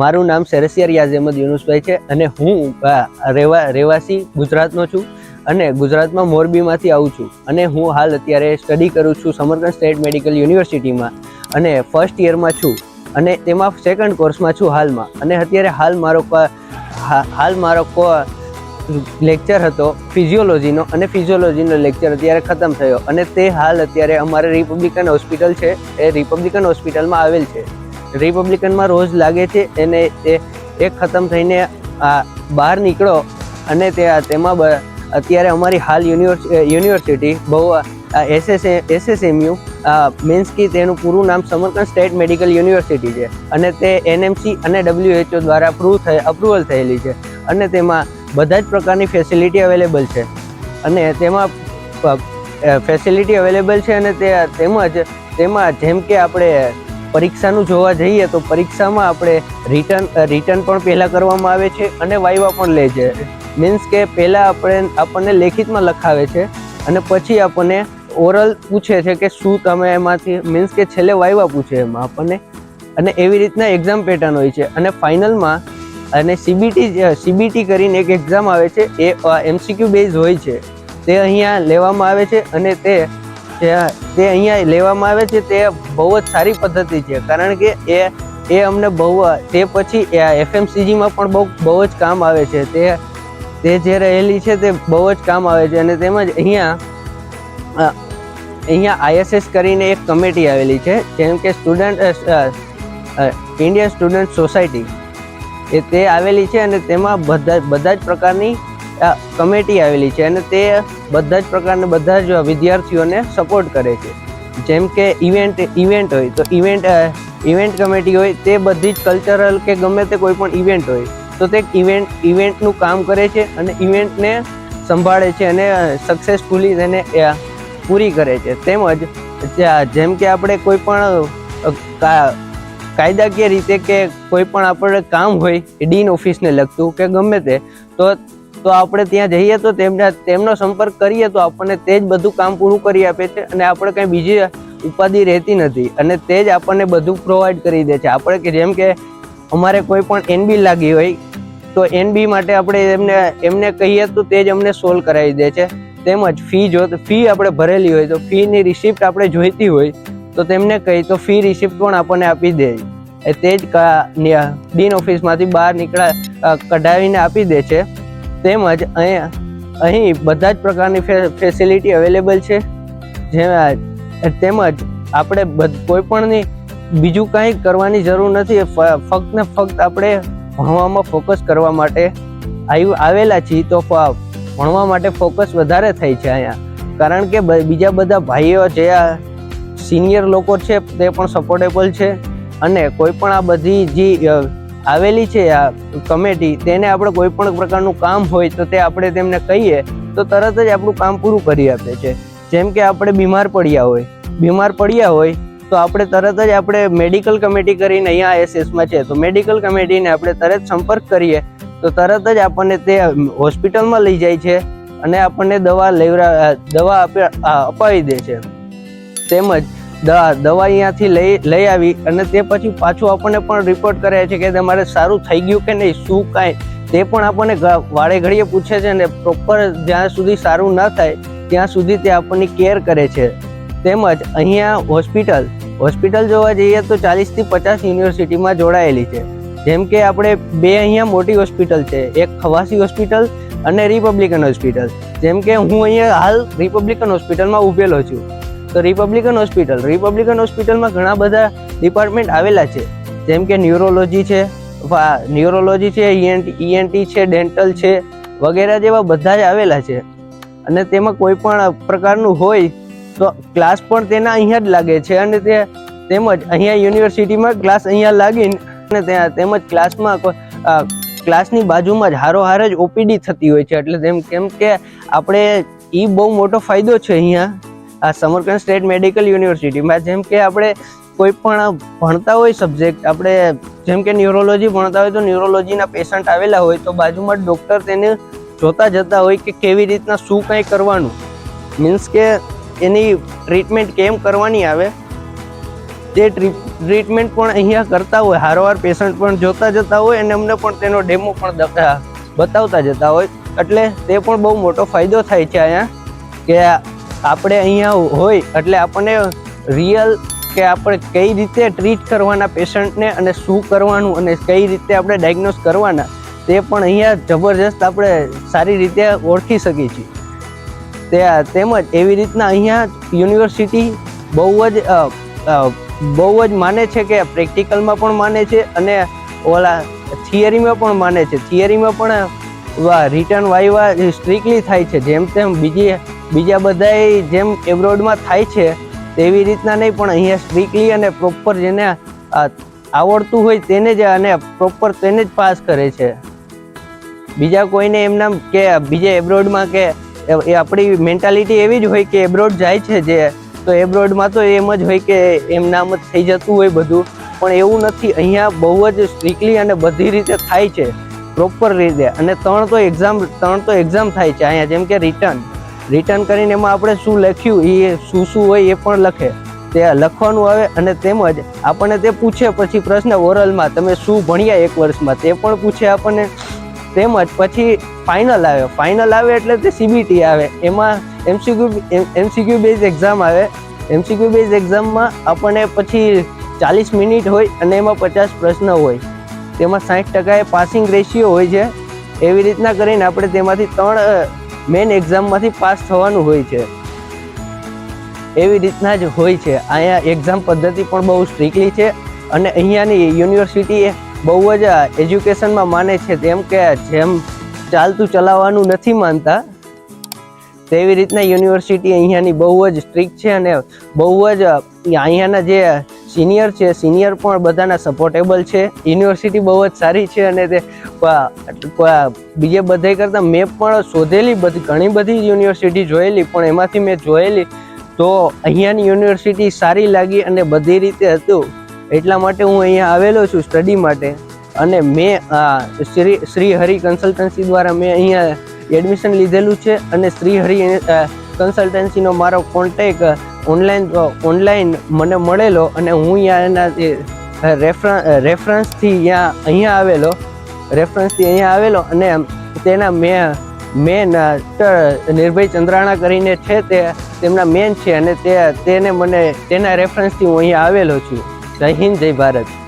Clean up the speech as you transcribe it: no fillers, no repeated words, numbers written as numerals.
મારું નામ સેરેસિયા રિયાઝ અહેમદ યુનુસભાઈ છે અને હું રહેવાસી ગુજરાતનો છું અને ગુજરાતમાં મોરબીમાંથી આવું છું અને હું હાલ અત્યારે સ્ટડી કરું છું સમરકંદ સ્ટેટ મેડિકલ યુનિવર્સિટીમાં અને ફર્સ્ટ યરમાં છું અને તેમાં સેકન્ડ કોર્સમાં છું હાલમાં. અને અત્યારે હાલ મારો લેક્ચર હતો ફિઝિયોલોજીનો અને ફિઝિયોલોજીનો લેક્ચર અત્યારે ખતમ થયો અને તે હાલ અત્યારે અમારે રિપબ્લિકન હોસ્પિટલ છે એ રિપબ્લિકન હોસ્પિટલમાં આવેલ છે. રિપબ્લિકનમાં રોજ લાગે છે અને એ ખતમ થઈને બહાર નીકળો અને તેમાં અત્યારે અમારી હાલ યુનિવર્સિટી બહુ SSMU મીન્સ કે તેનું પૂરું નામ સમરકંદ સ્ટેટ મેડિકલ યુનિવર્સિટી છે અને તે NMC અને WHO દ્વારા અપ્રુવલ થયેલી છે અને તેમાં બધા જ પ્રકારની ફેસિલિટી અવેલેબલ છે અને તેમાં ફેસિલિટી અવેલેબલ છે અને તેમાં જેમ કે આપણે પરીક્ષાનું જોવા જઈએ તો પરીક્ષામાં આપણે રિટર્ન પણ પહેલાં કરવામાં આવે છે અને વાઇવા પણ લે છે. મીન્સ કે પહેલાં આપણને લેખિતમાં લખાવે છે અને પછી આપણને ઓરલ પૂછે છે કે શું તમે એમાંથી મીન્સ કે છેલ્લે વાઇવા પૂછે એમાં આપણને અને એવી રીતના એક્ઝામ પેટર્ન હોય છે અને ફાઇનલમાં અને CBT કરીને એક એક્ઝામ આવે છે એ MCQ બેઝ હોય છે તે અહીંયા લેવામાં આવે છે અને તે અહીંયા લેવામાં આવે છે તે બહુ જ સારી પદ્ધતિ છે કારણ કે એ અમને તે પછી FMCGમાં પણ બહુ જ કામ આવે છે. તે જે રહેલી છે તે બહુ જ કામ આવે છે અને તેમજ અહીંયા ISS કરીને એક કમિટી આવેલી છે જેમ કે ઇન્ડિયન સ્ટુડન્ટ સોસાયટી તે આવેલી છે અને તેમાં બધા જ પ્રકારની કમિટી આવેલી છે અને તે બધા જ પ્રકારના બધા જ વિદ્યાર્થીઓને સપોર્ટ કરે છે. જેમ કે ઇવેન્ટ હોય તો ઇવેન્ટ કમિટી હોય તે બધી જ કલ્ચરલ કે ગમે તે કોઈ પણ ઇવેન્ટ હોય તો તે ઇવેન્ટનું કામ કરે છે અને ઇવેન્ટને સંભાળે છે અને સક્સેસફુલી તેને પૂરી કરે છે. તેમજ જેમ કે આપણે કોઈ પણ કાયદાકીય રીતે કે કોઈ પણ આપણે કામ હોય ડીન ઓફિસને લગતું કે ગમે તે તો આપણે ત્યાં જઈએ તો તેમનો સંપર્ક કરીએ તો આપણને તે જ બધું કામ પૂરું કરી આપે છે અને આપણે કંઈ બીજી ઉપાધિ રહેતી નથી અને તે જ આપણને બધું પ્રોવાઈડ કરી દે છે. આપણે કે જેમ કે અમારે કોઈ પણ NB લાગી હોય તો NB માટે આપણે એમને કહીએ તો તે જ અમને સોલ્વ કરાવી દે છે. તેમજ ફી આપણે ભરેલી હોય તો ફીની રિસિપ્ટ આપણે જોઈતી હોય તો તેમને કહી તો ફી રિસિપ્ટ પણ આપણને આપી દે તે જ ડીન ઓફિસમાંથી બહાર કઢાવીને આપી દે છે. તેમજ અહીં બધા જ પ્રકારની ફેસિલિટી અવેલેબલ છે. તેમજ આપણે કોઈ પણની બીજું કાંઈ કરવાની જરૂર નથી. ફક્ત ને ફક્ત આપણે ભણવામાં ફોકસ કરવા માટે આવેલા છીએ તો ભણવા માટે ફોકસ વધારે થાય છે અહીંયા કારણ કે બીજા બધા ભાઈઓ જે સિનિયર લોકો છે તે પણ સપોર્ટેબલ છે અને કોઈ પણ આ બધી જે આવેલી છે આ કમિટી તેને આપણે કોઈ પણ પ્રકારનું કામ હોય તો તે આપણે તેમને કહીએ તો તરત જ આપણું કામ પૂરું કરી આપે છે. જેમ કે આપણે બીમાર પડ્યા હોય તો આપણે તરત જ આપણે મેડિકલ કમિટી કરીને અહીંયા ISSમાં છે તો મેડિકલ કમિટીને આપણે તરત સંપર્ક કરીએ તો તરત જ આપણને તે હોસ્પિટલમાં લઈ જાય છે અને આપણને દવા અપાવી દે છે. તેમજ દવા અહીંયાથી લઈ આવી અને તે પછી પાછું આપણને પણ રિપોર્ટ કરે છે કે તમારે સારું થઈ ગયું કે નહીં શું કાંઈ તે પણ આપણને વાળે ઘડીએ પૂછે છે અને પ્રોપર જ્યાં સુધી સારું ન થાય ત્યાં સુધી તે આપણની કેર કરે છે. તેમજ અહીંયા હોસ્પિટલ જોવા જઈએ તો 40થી 50 યુનિવર્સિટીમાં જોડાયેલી છે. જેમ કે આપણે બે અહીંયા મોટી હોસ્પિટલ છે, એક ખવાસી હોસ્પિટલ અને રિપબ્લિકન હોસ્પિટલ. જેમ કે હું અહીંયા હાલ રિપબ્લિકન હોસ્પિટલમાં ઊભેલો છું તો રિપબ્લિકન હોસ્પિટલમાં ઘણા બધા ડિપાર્ટમેન્ટ આવેલા છે. જેમ કે ન્યુરોલોજી છે, ENT છે, ડેન્ટલ છે વગેરે જેવા બધા જ આવેલા છે અને તેમાં કોઈ પણ પ્રકારનું હોય તો ક્લાસ પણ તેના અહીંયા જ લાગે છે અને તેમજ અહીંયા યુનિવર્સિટીમાં ક્લાસ અહીંયા લાગીને તેમજ ક્લાસની બાજુમાં જ હારોહાર જ OPD થતી હોય છે. એટલે કેમ કે આપણે બહુ મોટો ફાયદો છે અહીંયા આ સમરકંદ સ્ટેટ મેડિકલ યુનિવર્સિટીમાં. જેમ કે આપણે કોઈ પણ ભણતા હોય સબ્જેક્ટ, આપણે જેમ કે ન્યુરોલોજી ભણતા હોય તો ન્યુરોલોજીના પેશન્ટ આવેલા હોય તો બાજુમાં જ ડૉક્ટર તેને જોતા જતા હોય કે કેવી રીતના શું કંઈ કરવાનું, મીન્સ કે એની ટ્રીટમેન્ટ કેમ કરવાની આવે તે ટ્રીટમેન્ટ પણ અહીંયા કરતા હોય, સારવાર પેશન્ટ પણ જોતા જતા હોય અને અમને પણ તેનો ડેમો પણ બતાવતા જતા હોય. એટલે તે પણ બહુ મોટો ફાયદો થાય છે અહીંયા કે આપણે અહીંયા હોય એટલે આપણને રિયલ કે આપણે કઈ રીતે ટ્રીટ કરવાના પેશન્ટને અને શું કરવાનું અને કઈ રીતે આપણે ડાયગ્નોસ કરવાના તે પણ અહીંયા જબરજસ્ત આપણે સારી રીતે ઓળખી શકીએ છીએ. તેમજ એવી રીતના અહીંયા યુનિવર્સિટી બહુ જ માને છે કે પ્રેક્ટિકલમાં પણ માને છે અને ઓલા થિયરીમાં પણ માને છે. થિયરીમાં પણ રિટર્ન વાઇવા સ્ટ્રિક્ટલી થાય છે, જેમ તેમ બીજા બધાય જેમ એબ્રોડમાં થાય છે તેવી રીતના નહીં, પણ અહીંયા સ્ટ્રિક્ટલી અને પ્રોપર જેને આવડતું હોય તેને જ અને પ્રોપર તેને જ પાસ કરે છે. બીજા કોઈને એમના કે બીજા એબ્રોડમાં કે એ આપણી મેન્ટાલિટી એવી જ હોય કે એબ્રોડ જાય છે જે તો એબ્રોડમાં તો એમ જ હોય કે એમ નામ જ થઈ જતું હોય બધું, પણ એવું નથી. અહીંયા બહુ જ સ્ટ્રિક્ટલી અને બધી રીતે થાય છે પ્રોપર રીતે. અને ત્રણ તો એક્ઝામ થાય છે અહીંયા, જેમ કે રિટર્ન કરીને એમાં આપણે શું લખ્યું એ શું હોય એ પણ લખે, તે લખવાનું આવે. અને તેમજ આપણને તે પૂછે પછી પ્રશ્ન ઓરલમાં તમે શું ભણ્યા 1 વર્ષમાં તે પણ પૂછે આપણને. તેમજ પછી ફાઇનલ આવે એટલે તે CBT આવે, એમાં MCQ બેઝ એક્ઝામ આવે. MCQ બેઝ એક્ઝામમાં આપણને પછી 40 મિનિટ હોય અને એમાં 50 પ્રશ્ન હોય, તેમાં 60% પાસિંગ રેશિયો હોય છે. એવી રીતના કરીને આપણે તેમાંથી 3 મેઇન એક્ઝામમાંથી પાસ થવાનું હોય છે. એવી રીતના જ હોય છે. અહીંયા એક્ઝામ પદ્ધતિ પણ બહુ સ્ટ્રિક્ટલી છે અને અહીંયાની યુનિવર્સિટી બહુ જ એજ્યુકેશનમાં માને છે, તેમ કે જેમ ચાલતું ચલાવવાનું નથી માનતા તેવી રીતના યુનિવર્સિટી અહીંયાની બહુ જ સ્ટ્રિક્ટ છે. અને બહુ જ અહીંયાના જે સિનિયર પણ બધાના સપોર્ટેબલ છે. યુનિવર્સિટી બહુ જ સારી છે અને તે બીજે બધે કરતાં મેં પણ શોધેલી ઘણી બધી યુનિવર્સિટી જોયેલી, પણ એમાંથી મેં જોયેલી તો અહીંયાની યુનિવર્સિટી સારી લાગી અને બધી રીતે હતું. એટલા માટે હું અહીંયા આવેલો છું સ્ટડી માટે. અને મેં શ્રી હરિ કન્સલ્ટન્સી દ્વારા મેં અહીંયા એડમિશન લીધેલું છે. અને શ્રી હરિ કન્સલ્ટન્સીનો મારો કોન્ટેક ઓનલાઈન મને મળેલો અને હું અહીંયા એના રેફરન્સથી અહીંયા આવેલો અને તેના મેન નિર્ભય ચંદ્રાણા કરીને છે, તે તેમના મેન છે અને તેના રેફરન્સથી હું અહીંયા આવેલો છું. જય હિન્દ, જય ભારત.